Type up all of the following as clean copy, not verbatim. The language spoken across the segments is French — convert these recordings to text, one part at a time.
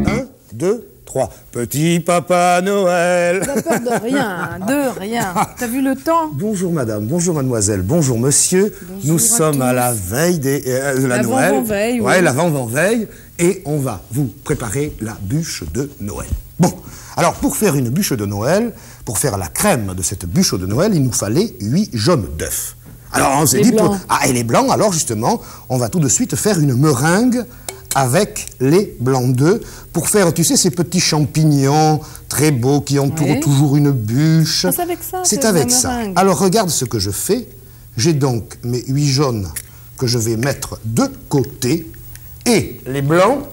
1, 2, 3. Petit Papa Noël. T'as peur de rien, de rien. T'as vu le temps? Bonjour madame, bonjour mademoiselle, bonjour monsieur. Bonjour Nous sommes à la veille de la Noël. L'avant-veille, Ouais, oui. l'avant-veille. Et on va vous préparer la bûche de Noël. Bon, alors pour faire une bûche de Noël, pour faire la crème de cette bûche de Noël, il nous fallait 8 jaunes d'œufs. Alors on s'est dit, et les blancs, alors justement, on va tout de suite faire une meringue avec les blancs d'œufs pour faire, tu sais, ces petits champignons très beaux qui entourent toujours une bûche. C'est avec ça. C'est avec ça. Alors regarde ce que je fais. J'ai donc mes 8 jaunes que je vais mettre de côté et les blancs,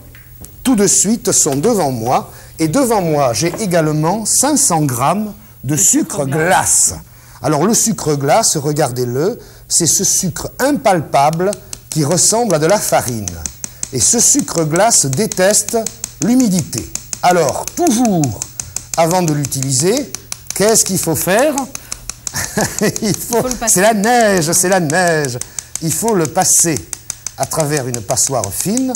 tout de suite, sont devant moi. Et devant moi, j'ai également 500 grammes de sucre glace. Alors le sucre glace, regardez-le, c'est ce sucre impalpable qui ressemble à de la farine. Et ce sucre glace déteste l'humidité. Alors, toujours, avant de l'utiliser, qu'est-ce qu'il faut faire? C'est la neige, c'est la neige. Il faut le passer à travers une passoire fine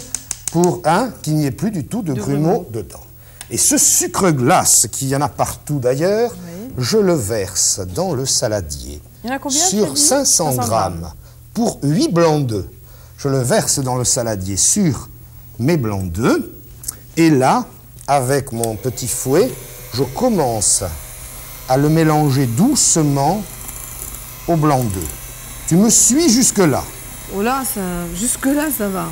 pour qu'il n'y ait plus du tout de grumeaux dedans. Et ce sucre glace, qu'il y en a partout d'ailleurs, je le verse dans le saladier. Il y en a combien, sur 500 grammes pour 8 blancs d'œufs. Je le verse dans le saladier sur mes blancs d'œufs. Et là, avec mon petit fouet, je commence à le mélanger doucement au blanc d'œufs. Tu me suis jusque-là? Oh là, jusque-là, ça va.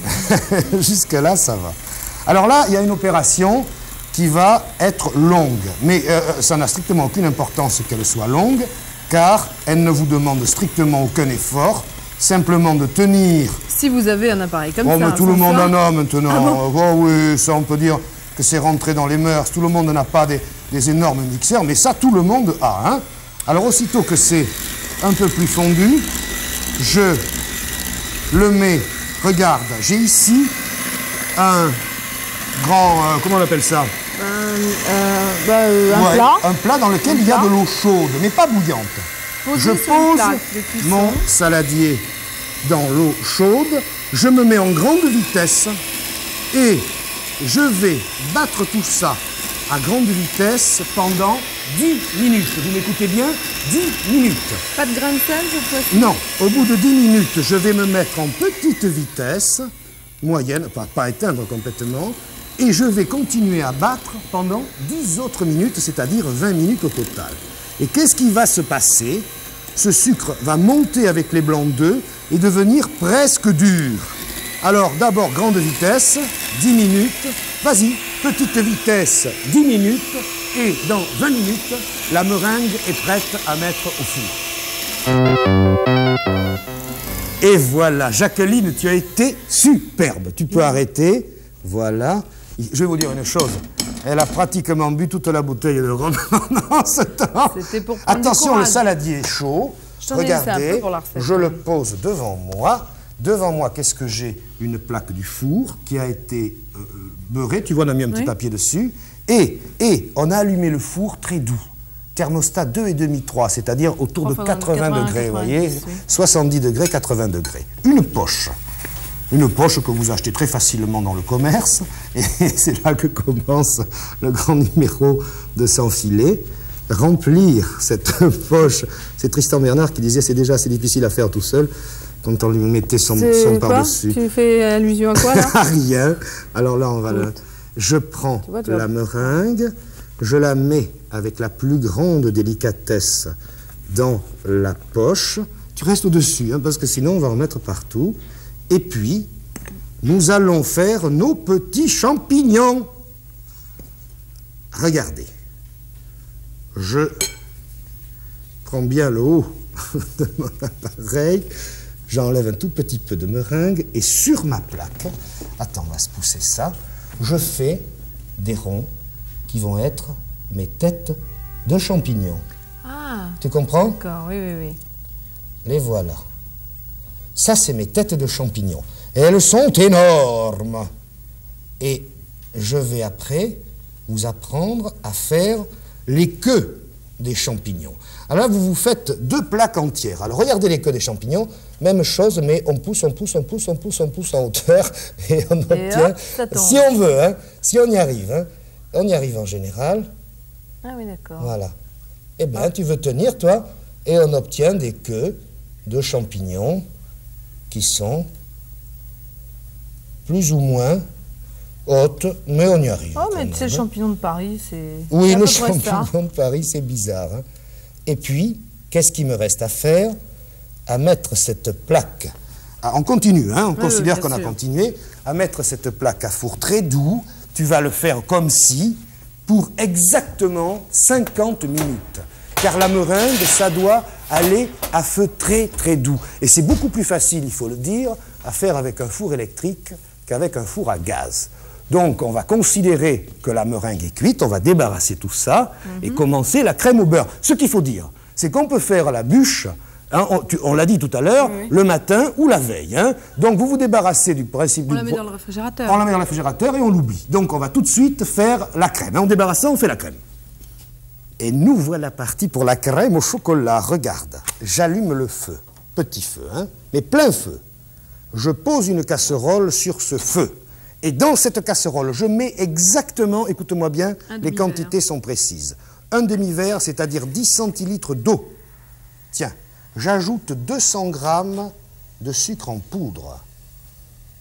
Jusque-là, ça va. Alors là, il y a une opération qui va être longue. Mais ça n'a strictement aucune importance qu'elle soit longue, car elle ne vous demande strictement aucun effort, simplement de tenir... Si vous avez un appareil comme ça... Mais tout le monde en a maintenant. Ah bon? Oh oui, ça on peut dire que c'est rentré dans les mœurs. Tout le monde n'a pas des énormes mixeurs, mais ça tout le monde a. Hein? Alors aussitôt que c'est un peu plus fondu, je le mets... Regarde, j'ai ici un grand... comment on appelle ça? Un plat. Un plat dans lequel il y a de l'eau chaude, mais pas bouillante. Je pose mon saladier dans l'eau chaude, je me mets en grande vitesse et je vais battre tout ça à grande vitesse pendant 10 minutes. Vous m'écoutez bien? 10 minutes. Pas de grain de sel cette fois-ci? Non, au bout de 10 minutes, je vais me mettre en petite vitesse, moyenne, pas éteindre complètement, et je vais continuer à battre pendant 10 autres minutes, c'est-à-dire 20 minutes au total. Et qu'est-ce qui va se passer? Ce sucre va monter avec les blancs d'œufs et devenir presque dur. Alors d'abord grande vitesse, 10 minutes, vas-y, petite vitesse, 10 minutes, et dans 20 minutes, la meringue est prête à mettre au four. Et voilà, Jacqueline, tu as été superbe. Tu peux arrêter, voilà. Je vais vous dire une chose, elle a pratiquement bu toute la bouteille de rhum pendant ce temps. Attention, le saladier est chaud. Regardez, je le pose devant moi. Devant moi, qu'est-ce que j'ai? Une plaque du four qui a été beurrée. Tu vois, on a mis un petit papier dessus. Et on a allumé le four très doux. Thermostat 2,5, 3, c'est-à-dire autour de 80 degrés, vous voyez, 70 degrés, 80 degrés. Une poche que vous achetez très facilement dans le commerce, et c'est là que commence le grand numéro de s'enfiler. Remplir cette poche, c'est Tristan Bernard qui disait c'est déjà assez difficile à faire tout seul, quand on lui mettait son par-dessus. Tu fais allusion à quoi là? Rien. Alors là, on va je prends la meringue, je la mets avec la plus grande délicatesse dans la poche. Tu restes au-dessus, hein, parce que sinon on va en mettre partout. Et puis, nous allons faire nos petits champignons. Regardez. Je prends bien le haut de mon appareil, j'enlève un tout petit peu de meringue et sur ma plaque, attends, on va se pousser ça, je fais des ronds qui vont être mes têtes de champignons. Ah. Tu comprends? D'accord, oui. Les voilà. Ça, c'est mes têtes de champignons. Et elles sont énormes. Et je vais après vous apprendre à faire les queues des champignons. Alors là, vous vous faites 2 plaques entières. Alors regardez les queues des champignons, même chose, mais on pousse en hauteur et on obtient, si on veut, hein, si on y arrive, hein, on y arrive en général. Ah oui, d'accord. Voilà. Eh bien, tu veux tenir, toi, et on obtient des queues de champignons qui sont plus ou moins hautes, mais on y arrive. Oh, mais tu sais, le champignon de Paris, c'est... Oui, le champignon de Paris, c'est bizarre. Hein. Et puis, qu'est-ce qu'il me reste à faire? À mettre cette plaque... Ah, on continue, hein, on considère qu'on a continué. À mettre cette plaque à four très doux. Tu vas le faire comme si, pour exactement 50 minutes. Car la meringue, ça doit aller à feu très très doux. Et c'est beaucoup plus facile, il faut le dire, à faire avec un four électrique qu'avec un four à gaz. Donc on va considérer que la meringue est cuite, on va débarrasser tout ça et commencer la crème au beurre. Ce qu'il faut dire, c'est qu'on peut faire la bûche, hein, on l'a dit tout à l'heure, le matin ou la veille. Hein. Donc vous vous débarrassez du principe On la met dans le réfrigérateur. On la met dans le réfrigérateur et on l'oublie. Donc on va tout de suite faire la crème. En débarrassant, on fait la crème. Et nous voilà partis pour la crème au chocolat. Regarde, j'allume le feu. Petit feu, hein, mais plein feu. Je pose une casserole sur ce feu. Et dans cette casserole, je mets exactement, écoute-moi bien, les quantités sont précises. Un demi-verre, c'est-à-dire 10 centilitres d'eau. Tiens, j'ajoute 200 grammes de sucre en poudre.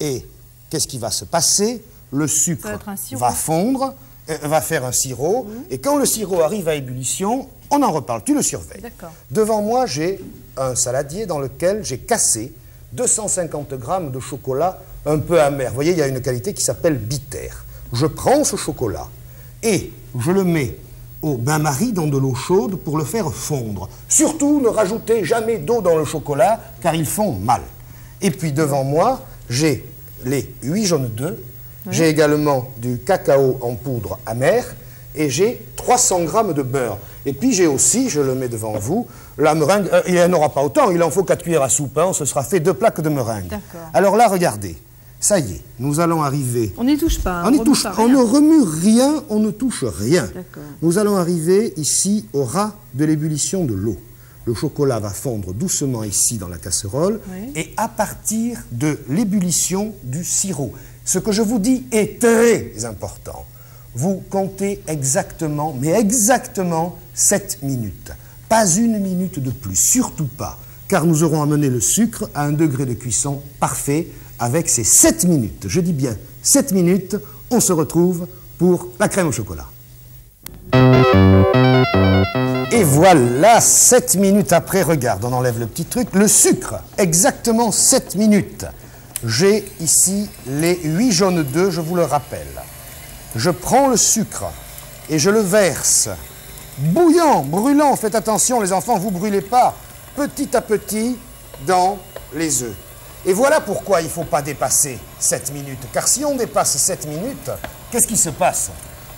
Et qu'est-ce qui va se passer? Le sucre va fondre, va faire un sirop, et quand le sirop arrive à ébullition, on en reparle, tu le surveilles. Devant moi, j'ai un saladier dans lequel j'ai cassé 250 grammes de chocolat un peu amer. Vous voyez, il y a une qualité qui s'appelle bitter. Je prends ce chocolat et je le mets au bain-marie dans de l'eau chaude pour le faire fondre. Surtout, ne rajoutez jamais d'eau dans le chocolat, car il fond mal. Et puis, devant moi, j'ai les 8 jaunes d'œufs, j'ai également du cacao en poudre amère, et j'ai 300 grammes de beurre. Et puis j'ai aussi, je le mets devant vous, la meringue, il n'y en aura pas autant, il en faut 4 cuillères à soupe, hein, on se sera fait 2 plaques de meringue. Alors là, regardez, ça y est, nous allons arriver... On n'y touche pas, on ne remue rien, on ne touche rien. Nous allons arriver ici au ras de l'ébullition de l'eau. Le chocolat va fondre doucement ici dans la casserole, et à partir de l'ébullition du sirop, ce que je vous dis est très important. Vous comptez exactement, mais exactement 7 minutes. Pas une minute de plus, surtout pas, car nous aurons amené le sucre à un degré de cuisson parfait avec ces 7 minutes. Je dis bien 7 minutes, on se retrouve pour la crème au chocolat. Et voilà, 7 minutes après, regarde, on enlève le petit truc, le sucre, exactement 7 minutes. J'ai ici les 8 jaunes d'œufs, je vous le rappelle. Je prends le sucre et je le verse, bouillant, brûlant, faites attention les enfants, vous ne brûlez pas, petit à petit dans les œufs. Et voilà pourquoi il ne faut pas dépasser 7 minutes, car si on dépasse 7 minutes, qu'est-ce qui se passe?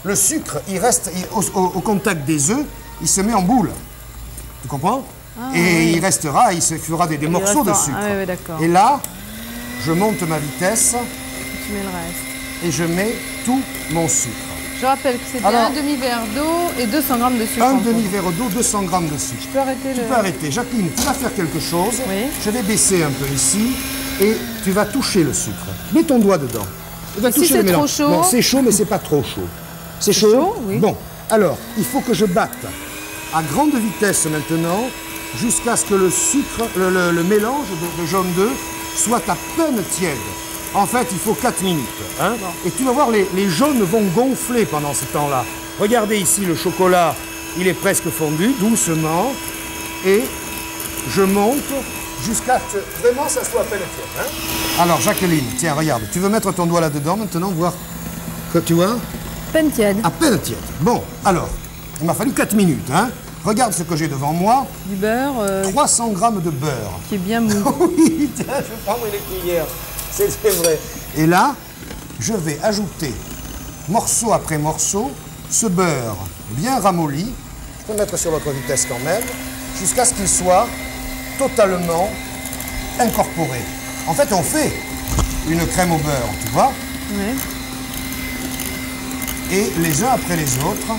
Le sucre, il reste au contact des œufs, il se met en boule, tu comprends? Et il restera, il se fera des morceaux de sucre. Et là, je monte ma vitesse. Tu mets le reste. Et je mets tout mon sucre. Je rappelle que c'est un demi-verre d'eau et 200 grammes de sucre. Un demi-verre d'eau, 200 grammes de sucre. Je peux arrêter Tu peux arrêter. Jacqueline, tu vas faire quelque chose. Je vais baisser un peu ici et tu vas toucher le sucre. Mets ton doigt dedans. Si c'est trop chaud... Non, c'est chaud, mais c'est pas trop chaud. C'est chaud? Oui. Bon, alors, il faut que je batte à grande vitesse maintenant jusqu'à ce que le sucre, le mélange de jaune d'œuf soit à peine tiède. En fait, il faut 4 minutes. Hein? Et tu vas voir, les jaunes vont gonfler pendant ce temps-là. Regardez ici, le chocolat, il est presque fondu, doucement. Et je monte jusqu'à ce que vraiment ça soit à peine tiède. Hein? Alors, Jacqueline, tiens, regarde. Tu veux mettre ton doigt là-dedans maintenant, voir que tu vois? À peine tiède. À peine tiède. Bon, alors, il m'a fallu 4 minutes. Hein? Regarde ce que j'ai devant moi. Du beurre. 300 grammes de beurre. Qui est bien mou. Oui, tiens, je vais prendre les cuillères. C'est vrai. Et là, je vais ajouter, morceau après morceau, ce beurre bien ramolli. Je peux mettre sur votre vitesse quand même, jusqu'à ce qu'il soit totalement incorporé. En fait, on fait une crème au beurre, tu vois? Oui. Et les uns après les autres,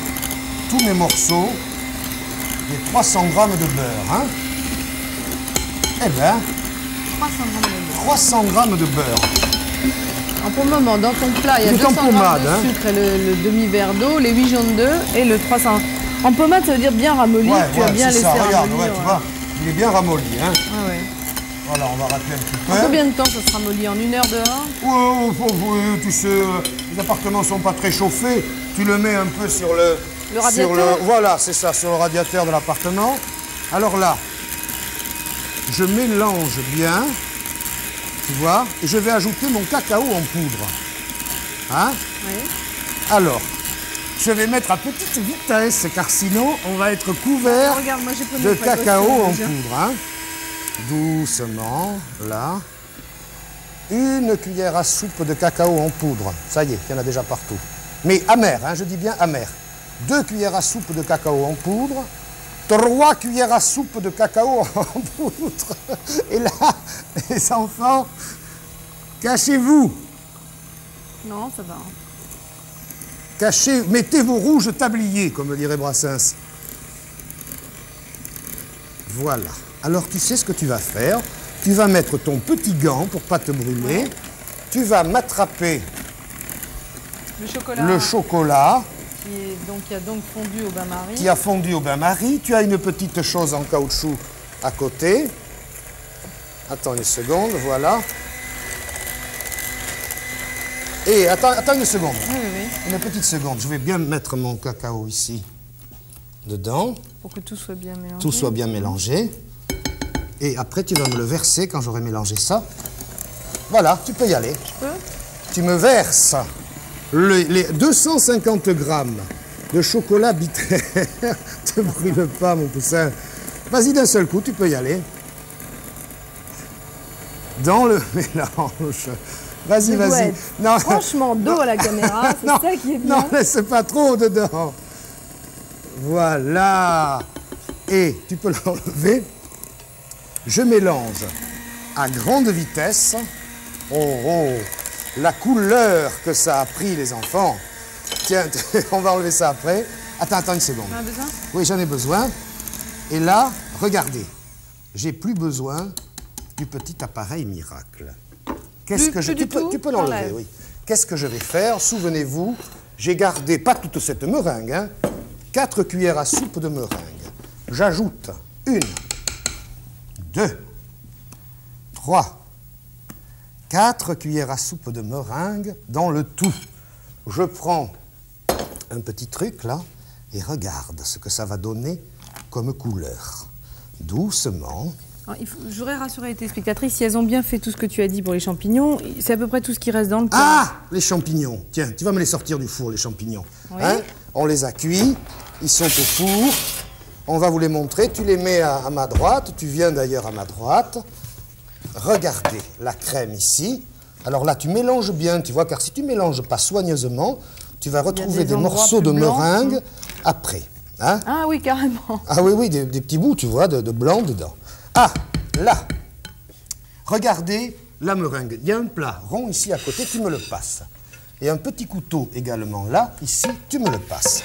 tous mes morceaux les 300 grammes de beurre. Hein. Eh bien, 300 grammes de beurre. 300 grammes de beurre. Alors pour le moment, dans ton plat, il y a Il est 200 en grammes pommade, de hein. sucre et le demi-verre d'eau, les 8 jaunes d'œufs et le 300. En pommade, ça veut dire bien ramolli, tu as bien c'est laissé ça, regarde, ramollir. tu vois, il est bien ramolli. Hein. Ah ouais. Voilà, on va racler un petit peu. En combien de temps ça se ramollit? En 1 heure dehors? Oui, tu sais, les appartements sont pas très chauffés. Tu le mets un peu sur le... Le radiateur? Voilà, c'est ça, sur le radiateur de l'appartement. Alors là, je mélange bien, tu vois, et je vais ajouter mon cacao en poudre. Hein? Oui. Alors, je vais mettre à petite vitesse, car sinon, on va être couvert Regarde, moi j'ai pris de mes cacao précautions, en déjà. poudre. Hein? Doucement, là. Une cuillère à soupe de cacao en poudre. Ça y est, il y en a déjà partout. Mais amer, hein, je dis bien amer. 2 cuillères à soupe de cacao en poudre. 3 cuillères à soupe de cacao en poudre. Et là, les enfants, cachez-vous. Non, ça va. Cachez, mettez vos rouges tabliers, comme le dirait Brassens. Voilà. Alors, tu sais ce que tu vas faire. Tu vas mettre ton petit gant pour ne pas te brûler. Ouais. Tu vas m'attraper Le chocolat. le chocolat Qui a donc fondu au bain-marie. qui a fondu au bain-marie. Tu as une petite chose en caoutchouc à côté. Attends une seconde, voilà. Et attends une seconde. Oui, oui, oui. Une petite seconde. Je vais bien mettre mon cacao ici, dedans. Pour que tout soit bien mélangé. Tout soit bien mélangé. Et après, tu vas me le verser quand j'aurai mélangé ça. Voilà, tu peux y aller. Je peux? Tu me verses les 250 grammes de chocolat bitter. Te brûle pas, mon poussin. Vas-y, d'un seul coup, tu peux y aller. Dans le mélange. Vas-y, Je dois vas-y. être franchement dos à la caméra, c'est ça qui est bien. Non, laisse pas trop dedans. Voilà. Et tu peux l'enlever. Je mélange à grande vitesse. Oh, oh, la couleur que ça a pris, les enfants. Tiens, on va enlever ça après. Attends une seconde. On a besoin? Oui, j'en ai besoin. Et là, regardez, j'ai plus besoin du petit appareil miracle. Qu'est-ce que je... plus du tout? Tu peux l'enlever, Enlève. oui. Qu'est-ce que je vais faire? Souvenez-vous, j'ai gardé, pas toute cette meringue, hein, 4 cuillères à soupe de meringue. J'ajoute 1, 2, 3, 4 cuillères à soupe de meringue dans le tout. Je prends un petit truc là et regarde ce que ça va donner comme couleur. Doucement. J'aurais rassuré les téléspectatrices, si elles ont bien fait tout ce que tu as dit pour les champignons, c'est à peu près tout ce qui reste dans le plat. Ah, les champignons. Tiens, tu vas me les sortir du four, les champignons. Oui. Hein? On les a cuits, ils sont au four. On va vous les montrer. Tu les mets à ma droite. Tu viens d'ailleurs à ma droite. Regardez la crème ici. Alors là, tu mélanges bien, tu vois, car si tu mélanges pas soigneusement, tu vas retrouver des endroits morceaux de plus blancs, meringue après. Hein? Ah oui, carrément. Ah oui, oui, des petits bouts, tu vois, de blanc dedans. Ah, là, regardez la meringue. Il y a un plat rond ici à côté, tu me le passes. Et un petit couteau également là, ici, tu me le passes.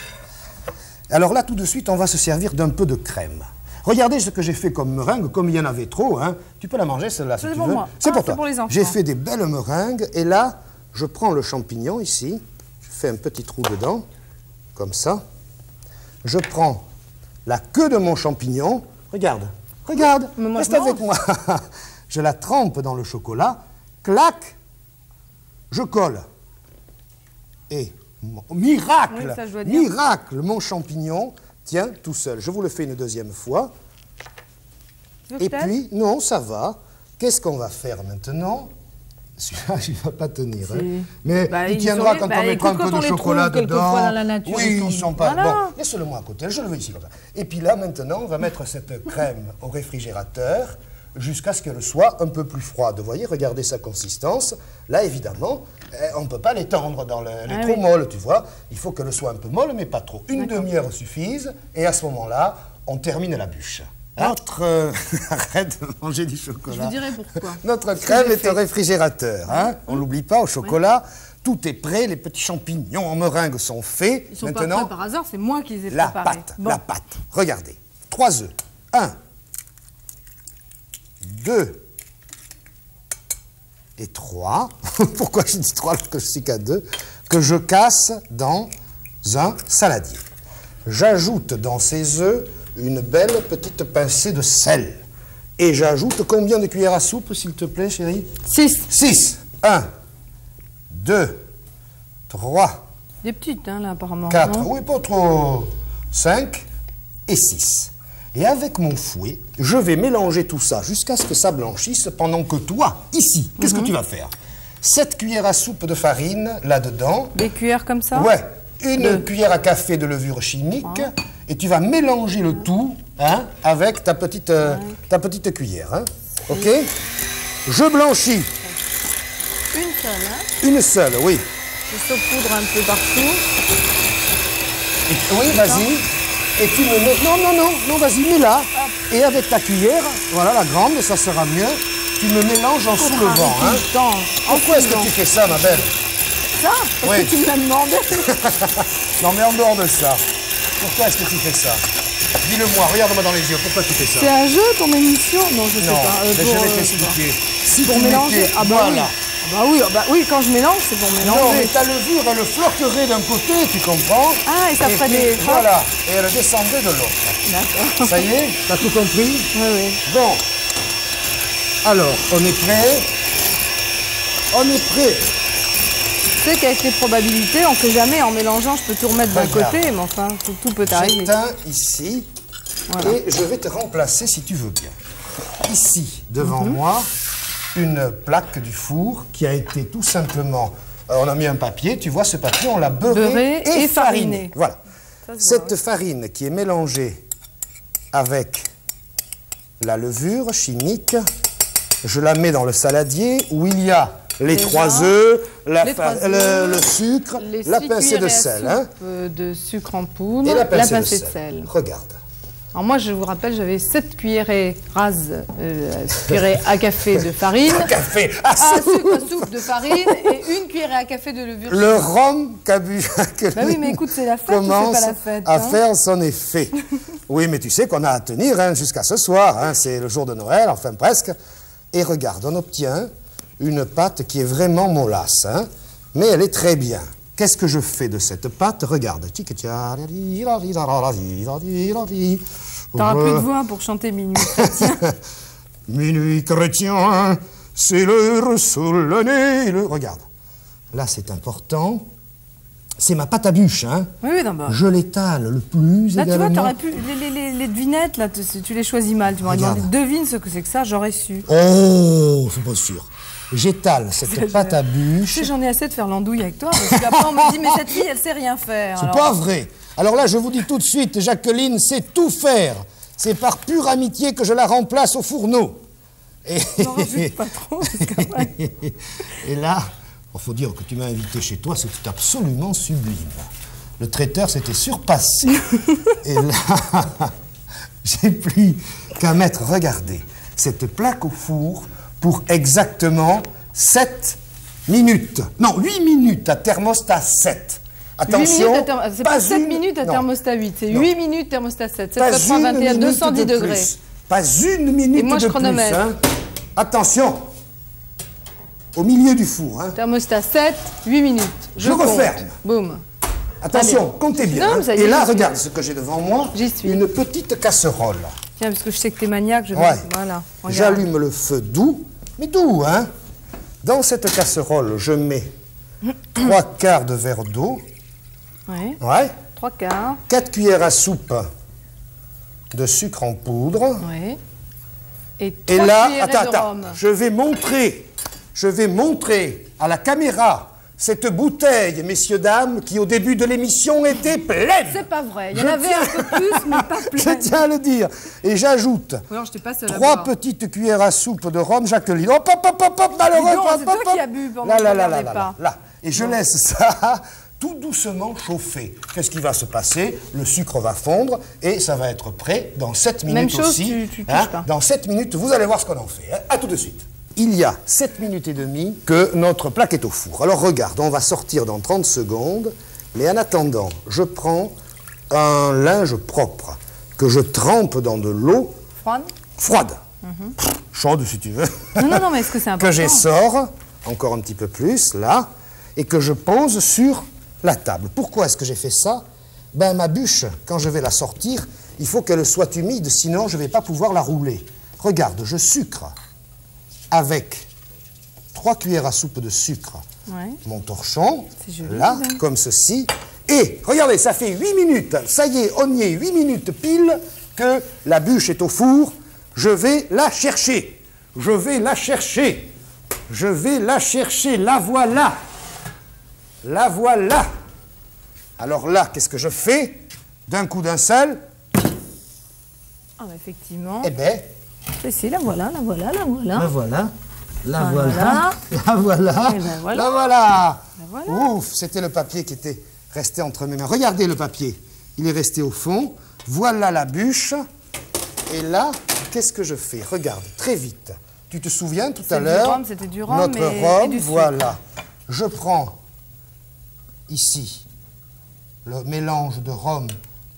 Alors là, tout de suite, on va se servir d'un peu de crème. Regardez ce que j'ai fait comme meringue, comme il y en avait trop, hein. Tu peux la manger, celle-là, si C'est tu pour veux. moi. C'est Ah, pour c'est toi. pour les enfants. J'ai fait des belles meringues, et là, je prends le champignon ici, je fais un petit trou dedans, comme ça. Je prends la queue de mon champignon, regarde, regarde, Mais moi, reste je avec moi. Je la trempe dans le chocolat, clac, je colle. Et, miracle, Oui, ça, je dois dire. miracle, mon champignon tient tout seul. Je vous le fais une deuxième fois. Tu veux que Et je t'aide? puis, non, ça va. Qu'est-ce qu'on va faire maintenant? Celui-là, il ne va pas tenir. Hein. Mais Bah, il ils tiendra sont- quand bah, on mettra un écoute, peu quand on de les chocolat trouve dedans. quelquefois dans la nature, Oui, ils ils sont- sont pas... Voilà. Bon, laisse-le moi à côté, je le veux ici comme ça. Et puis là, maintenant, on va mettre cette crème au réfrigérateur jusqu'à ce qu'elle soit un peu plus froide. Vous voyez, regardez sa consistance. Là, évidemment, on ne peut pas l'étendre dans elle est Ah trop oui. molle, tu vois. Il faut qu'elle soit un peu molle, mais pas trop. Une demi-heure suffise, et à ce moment-là, on termine la bûche. Notre... Arrête de manger du chocolat. Je vous dirai pourquoi. Notre Ce que crème j'ai est fait. au réfrigérateur. Hein? On l'oublie pas, au chocolat. Tout est prêt, les petits champignons en meringue sont faits. Ils sont Maintenant, pas prêts par hasard, c'est moi qui les ai la préparés. pâte, Bon. la pâte. Regardez. 3 œufs. 1, 2 et 3. Pourquoi je dis 3 alors que je suis qu'à 2? Que je casse dans un saladier. J'ajoute dans ces œufs une belle petite pincée de sel. Et j'ajoute combien de cuillères à soupe, s'il te plaît, chérie? 6. 6. 1, 2, 3, Des petites, hein, là, apparemment. 4, non? oui, pas trop. 5 et 6. Et avec mon fouet, je vais mélanger tout ça jusqu'à ce que ça blanchisse pendant que toi, ici, qu'est-ce que tu vas faire? 7 cuillères à soupe de farine là-dedans. Des cuillères comme ça? Ouais. Une cuillère à café de levure chimique. Et tu vas mélanger le tout hein, avec ta petite cuillère. Hein. OK? Je blanchis. Une seule, hein? Une seule, oui. Je saupoudre un peu partout. Oui, vas-y. Et tu me mets... Non, vas-y, mets-la. Et avec ta cuillère, voilà, la grande, ça sera mieux. Tu me mélanges en soulevant. Hein. Pourquoi est-ce que tu fais ça, ma belle? Ça? Parce que tu me l'as demandé. Non, mais en dehors de ça, pourquoi est-ce que tu fais ça? Dis-le-moi, regarde-moi dans les yeux, pourquoi tu fais ça? C'est un jeu, ton émission? Non, je sais Non, pas. mais je vais t'expliquer. Si pour tu mélanger? mettais... Ah bah voilà. Oui, quand je mélange, c'est pour mélanger. Non, mais ta levure, elle flotterait d'un côté, tu comprends? Ah, et ça ferait puis, des... Voilà, et elle descendrait de l'autre. D'accord. Ça y est, t'as tout compris? Oui. Bon, alors, on est prêt? On est prêt. Tu sais qu'avec les probabilités, on ne sait jamais, en mélangeant, je peux tout remettre d'un Regarde. côté, mais enfin, tout peut arriver. J'éteins ici, Voilà. et je vais te remplacer si tu veux bien. Ici, devant moi, une plaque du four qui a été tout simplement... on a mis un papier, tu vois, ce papier, on l'a beurré et fariné. Voilà. Cette farine qui est mélangée avec la levure chimique, je la mets dans le saladier où il y a les 3 œufs, le sucre, la pincée de sel. Hein. De sucre en poudre, et la pincée de sel. Regarde. Alors moi, je vous rappelle, j'avais 7 cuillerées rases, cuillerées à café de farine. Café à soupe de farine et une cuillerée à café de levure. Le rhum qu'a bu Bah oui, mais écoute, c'est la fête commence ou c'est pas la fête, à faire son effet. Oui, mais tu sais qu'on a à tenir hein, jusqu'à ce soir. Hein, c'est le jour de Noël, enfin presque. Et regarde, on obtient une pâte qui est vraiment mollasse, hein, mais elle est très bien. Qu'est-ce que je fais de cette pâte? Regarde. T'auras plus de voix pour chanter Minuit chrétien. Minuit chrétien, c'est l'heure solennelle. Regarde. Là, c'est important. C'est ma pâte à bûche, hein. Oui, d'abord. Je l'étale le plus là, également. tu vois, t'aurais pu... Les devinettes, là, tu les choisis mal. Tu m'aurais demandé, devine ce que c'est que ça, j'aurais su. Oh, c'est pas sûr. J'étale cette pâte à bûche. Tu sais, j'en ai assez de faire l'andouille avec toi, parce qu'après, on me dit, mais cette fille, elle sait rien faire. C'est pas vrai. Alors là, je vous dis tout de suite, Jacqueline sait tout faire. C'est par pure amitié que je la remplace au fourneau. Et, n'en rajoute pas trop, parce que, ouais. Et là, il faut dire que tu m'as invité chez toi, c'est absolument sublime. Le traiteur s'était surpassé. Et là, j'ai plus qu'à mettre, regardez, cette plaque au four pour exactement 7 minutes. Non, 8 minutes à thermostat 7. Attention, c'est pas 7 minutes à thermostat 8, c'est 8 minutes thermostat 7. 7,21, 210 degrés. Plus. Pas une minute et moi, je de chronomètre. plus. Hein. Attention, au milieu du four. Hein. Thermostat 7, 8 minutes. Je referme. Boum. Attention, comptez bien. Non, hein. Et là, regarde ce que j'ai devant moi. J'y suis. Une petite casserole. Tiens, parce que je sais que t'es maniaque, je vais... Ouais. Voilà. J'allume le feu doux, mais doux, hein. Dans cette casserole, je mets 3/4 de verre d'eau. Ouais. Ouais. 3/4. 4 cuillères à soupe de sucre en poudre. Ouais. Et là, attends, attends, je vais montrer à la caméra cette bouteille, messieurs, dames, qui au début de l'émission était pleine. C'est pas vrai, il y en avait un peu plus, mais pas pleine. Je tiens à le dire. Et j'ajoute 3 petites cuillères à soupe de rhum, Jacqueline. Hop, hop, hop, hop, hop, malheureux. C'est toi qui as bu pendant que je regardais pas. Là. Et je laisse ça tout doucement chauffer. Qu'est-ce qui va se passer? Le sucre va fondre et ça va être prêt dans 7 minutes. Même chose, aussi. tu touches pas. Dans 7 minutes, vous allez voir ce qu'on en fait. Hein. À tout de suite. Il y a 7 minutes et demie que notre plaque est au four. Alors regarde, on va sortir dans 30 secondes. Mais en attendant, je prends un linge propre que je trempe dans de l'eau froide. Chaude si tu veux. Non, mais est-ce que c'est important? Que j'essore encore un petit peu plus, là, et que je pose sur la table. Pourquoi est-ce que j'ai fait ça? Ben, ma bûche, quand je vais la sortir, il faut qu'elle soit humide, sinon je ne vais pas pouvoir la rouler. Regarde, je sucre avec 3 cuillères à soupe de sucre mon torchon, joli, là, comme ceci. Et, regardez, ça fait 8 minutes, ça y est, on y est, 8 minutes pile que la bûche est au four. Je vais la chercher. Je vais la chercher. Je vais la chercher. La voilà. La voilà. Alors là, qu'est-ce que je fais? D'un coup d'un seul. Ah, bah, effectivement. Eh bien. Si, la voilà, la voilà, la voilà. La voilà. La Ah, voilà. La voilà. Et ben voilà. La voilà. La voilà. Ouf, c'était le papier qui était resté entre mes mains. Regardez le papier. Il est resté au fond. Voilà la bûche. Et là, qu'est-ce que je fais? Regarde, très vite. Tu te souviens tout à l'heure, c'était du rhum, notre et rhum, du sucre. voilà. Je prends ici le mélange de rhum,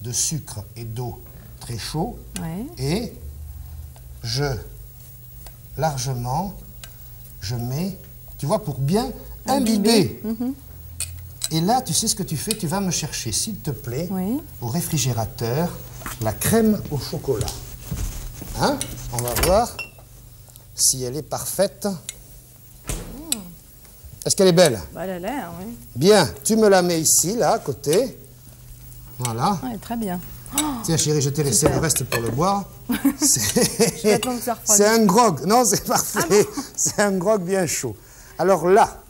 de sucre et d'eau très chaud. Et largement, je mets, tu vois, pour bien imbiber. Et là, tu sais ce que tu fais? Tu vas me chercher, s'il te plaît, au réfrigérateur, la crème au chocolat. Hein? On va voir si elle est parfaite. Est-ce qu'elle est belle? Bah, elle a l'air, oui. Bien, tu me la mets ici, là, à côté. Voilà. Ouais, très bien. Tiens, chérie, je t'ai laissé le reste pour le boire. Ça C'est un grog. Non, c'est parfait. C'est un grog bien chaud. Alors là,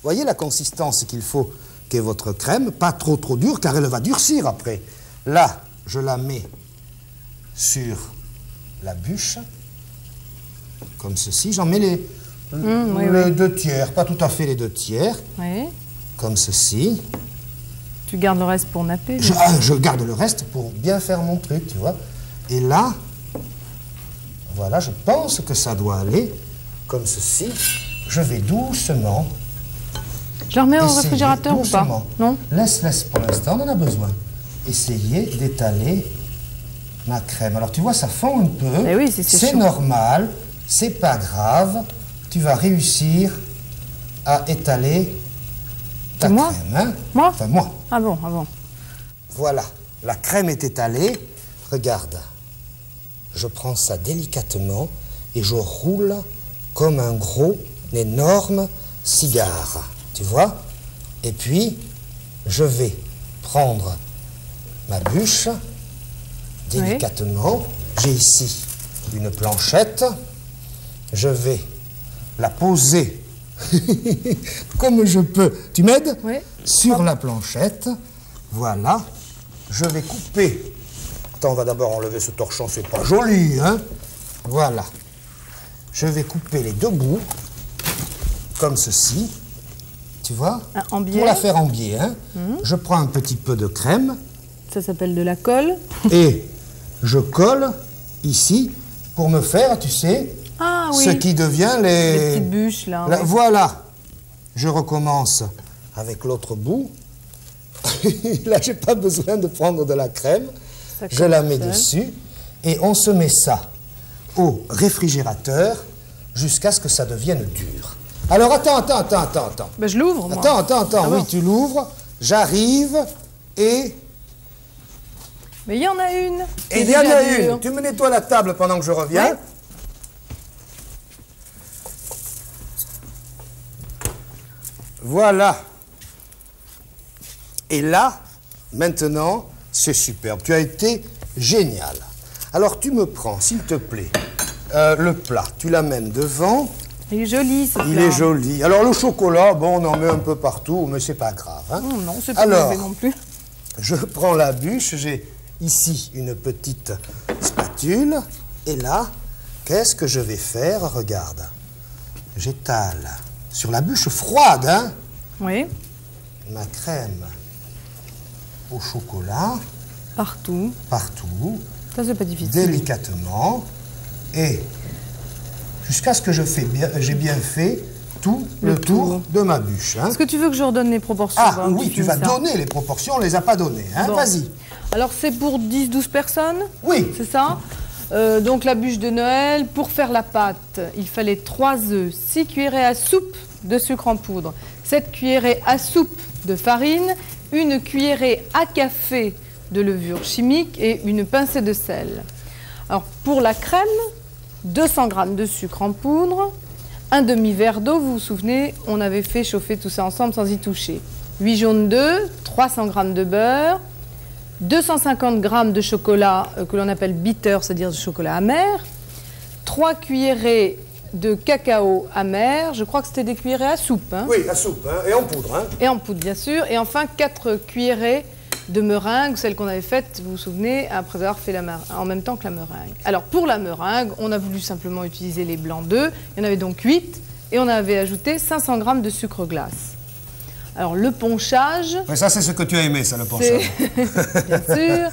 voyez la consistance qu'il faut qu'est votre crème. Pas trop dure, car elle va durcir après. Là, je la mets sur la bûche, comme ceci. J'en mets les 2 tiers, pas tout à fait les 2 tiers, comme ceci. Tu gardes le reste pour napper? Je garde le reste pour bien faire mon truc, tu vois. Et là, voilà, je pense que ça doit aller comme ceci. Je vais doucement... Je le remets au réfrigérateur ou pas? Non? Laisse, pour l'instant, on en a besoin. Essayez d'étaler ma crème. Alors, tu vois, ça fond un peu. Eh oui, c'est normal, c'est pas grave. Tu vas réussir à étaler ta crème. Hein? Moi? Enfin, moi. Ah bon, ah bon. Voilà, la crème est étalée. Regarde, je prends ça délicatement et je roule comme un énorme cigare. Tu vois? Et puis, je vais prendre ma bûche délicatement. J'ai ici une planchette. Je vais la poser comme je peux. Tu m'aides? Sur la planchette. Voilà. Je vais couper. Attends, on va d'abord enlever ce torchon, c'est pas joli, hein? Voilà. Je vais couper les 2 bouts, comme ceci. Tu vois? En biais. Pour la faire en biais, hein? Je prends un petit peu de crème. Ça s'appelle de la colle. Et je colle ici pour me faire, tu sais, ce qui devient les petites bûches, là. Voilà. Je recommence avec l'autre bout. Là, j'ai pas besoin de prendre de la crème. Je la mets dessus et on se met ça au réfrigérateur jusqu'à ce que ça devienne dur. Alors, attends. Ben, je l'ouvre, moi. Attends, oui, tu l'ouvres. J'arrive et... Mais il y en a une. Et il y en a une. Tu me nettoies la table pendant que je reviens. Voilà. Et là, maintenant, c'est superbe. Tu as été génial. Alors, tu me prends, s'il te plaît, le plat. Tu l'amènes devant. Il est joli, ce plat. Il est joli. Alors, le chocolat, bon, on en met un peu partout, mais c'est pas grave. Hein. Non, c'est pas mauvais non plus. Je prends la bûche. J'ai ici une petite spatule. Et là, qu'est-ce que je vais faire? Regarde. J'étale sur la bûche froide, hein? Oui. Ma crème au chocolat. Partout. Ça, c'est pas difficile. Délicatement. Et jusqu'à ce que j'ai bien fait tout le tour de ma bûche. Hein. Est-ce que tu veux que je redonne les proportions? Ah oui, tu vas donner les proportions, on ne les a pas données. Hein. Bon. Vas-y. Alors c'est pour 10-12 personnes? Oui. C'est ça? Donc la bûche de Noël, pour faire la pâte, il fallait 3 œufs, 6 cuillerées à soupe de sucre en poudre, 7 cuillerées à soupe de farine, 1 cuillerée à café de levure chimique et une pincée de sel. Alors pour la crème, 200 g de sucre en poudre, un demi-verre d'eau, vous vous souvenez, on avait fait chauffer tout ça ensemble sans y toucher. 8 jaunes d'œufs, 300 g de beurre, 250 g de chocolat que l'on appelle bitter, c'est-à-dire du chocolat amer, 3 cuillerées de cacao amer, je crois que c'était des cuillerées à soupe. Hein. Oui, à soupe, hein, et en poudre. Hein. Et en poudre, bien sûr. Et enfin, 4 cuillerées de meringue, celle qu'on avait faite, vous vous souvenez, après avoir fait en même temps que la meringue. Alors, pour la meringue, on a voulu simplement utiliser les blancs d'œufs. Il y en avait donc 8, et on avait ajouté 500 g de sucre glace. Alors, le ponchage... Oui, ça, c'est ce que tu as aimé, ça, le ponchage. Bien sûr.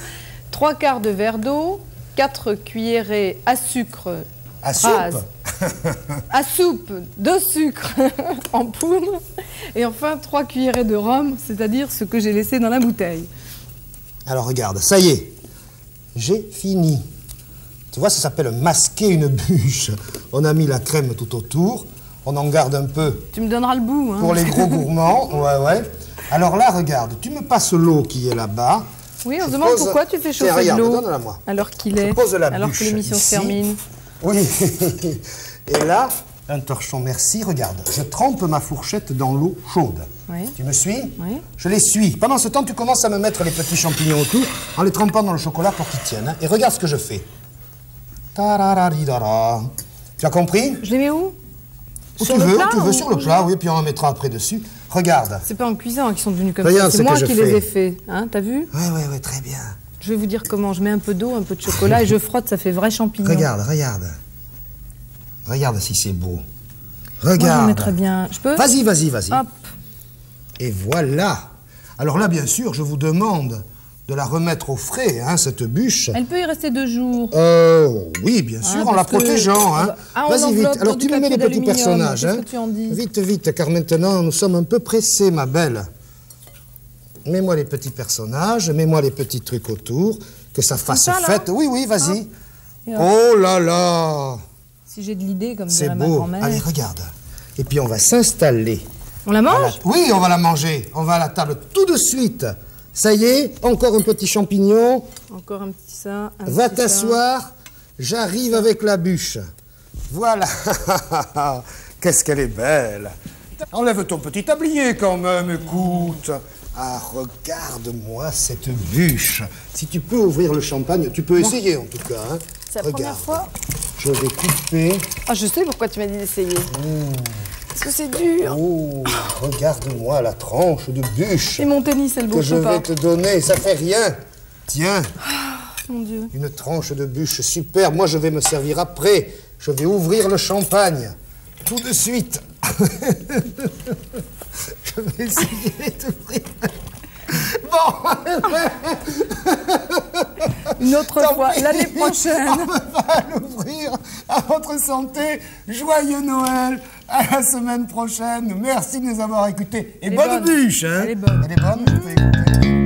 3 quarts de verre d'eau, 4 cuillerées à sucre à soupe à soupe de sucre en poudre. Et enfin, 3 cuillerées de rhum, c'est-à-dire ce que j'ai laissé dans la bouteille. Alors, regarde, ça y est, j'ai fini. Tu vois, ça s'appelle masquer une bûche. On a mis la crème tout autour. On en garde un peu. Tu me donneras le bout. Hein. Pour les gros gourmands, ouais. Alors là, regarde, tu me passes l'eau qui est là-bas. Oui, on se demande pourquoi tu fais chauffer de l'eau alors qu'il est, alors que l'émission se termine. Oui. Et là, un torchon, merci, regarde. Je trempe ma fourchette dans l'eau chaude. Oui. Tu me suis? Oui. Je les suis. Pendant ce temps, tu commences à me mettre les petits champignons autour en les trempant dans le chocolat pour qu'ils tiennent. Hein. Et regarde ce que je fais. Tarararidara. Tu as compris? Je les mets où? Où tu veux, sur le plat, oui, puis on en mettra après dessus. Regarde. C'est pas en cuisant qu'ils sont devenus comme ça, c'est moi qui les ai faits. Hein, t'as vu? Oui, très bien. Je vais vous dire comment. Je mets un peu d'eau, un peu de chocolat et je frotte, ça fait vrai champignon. Regarde. Regarde si c'est beau. Regarde. Moi, j'en mettrais bien. Je peux? Vas-y. Hop. Et voilà. Alors là, bien sûr, je vous demande de la remettre au frais, hein, cette bûche. Elle peut y rester 2 jours. Oui, bien sûr, en la protégeant. Hein. Vas-y, vite. Alors, tu me mets les petits personnages. Hein. Que tu en dis? Vite, car maintenant, nous sommes un peu pressés, ma belle. Mets-moi les petits personnages, mets-moi les petits trucs autour, que ça fasse fête. Oui, vas-y. Oh là là! Si j'ai de l'idée, comme dirait ma beau. grand-mère. Allez, regarde. Et puis, on va s'installer. On la mange? Oui, on va la manger. On va à la table tout de suite. Ça y est, encore un petit champignon. Encore un petit ça. Va t'asseoir, j'arrive avec la bûche. Voilà. Qu'est-ce qu'elle est belle. Enlève ton petit tablier quand même, écoute. Ah, regarde-moi cette bûche. Si tu peux ouvrir le champagne, tu peux essayer en tout cas. Hein. C'est la première fois. Je vais couper. Ah, je sais pourquoi tu m'as dit d'essayer. Parce que c'est dur. Oh, regarde-moi la tranche de bûche. Et mon tennis, c'est le beau que je vais te donner, ça fait rien. Tiens. Mon Dieu. Une tranche de bûche super. Moi, je vais me servir après. Je vais ouvrir le champagne. Tout de suite. Je vais essayer d'ouvrir. Bon. Une autre fois, l'année prochaine. On va l'ouvrir. À votre santé. Joyeux Noël. À la semaine prochaine. Merci de nous avoir écoutés. Et bonne bûche. Hein. Elle est bonne. Elle est bonne, je peux écouter.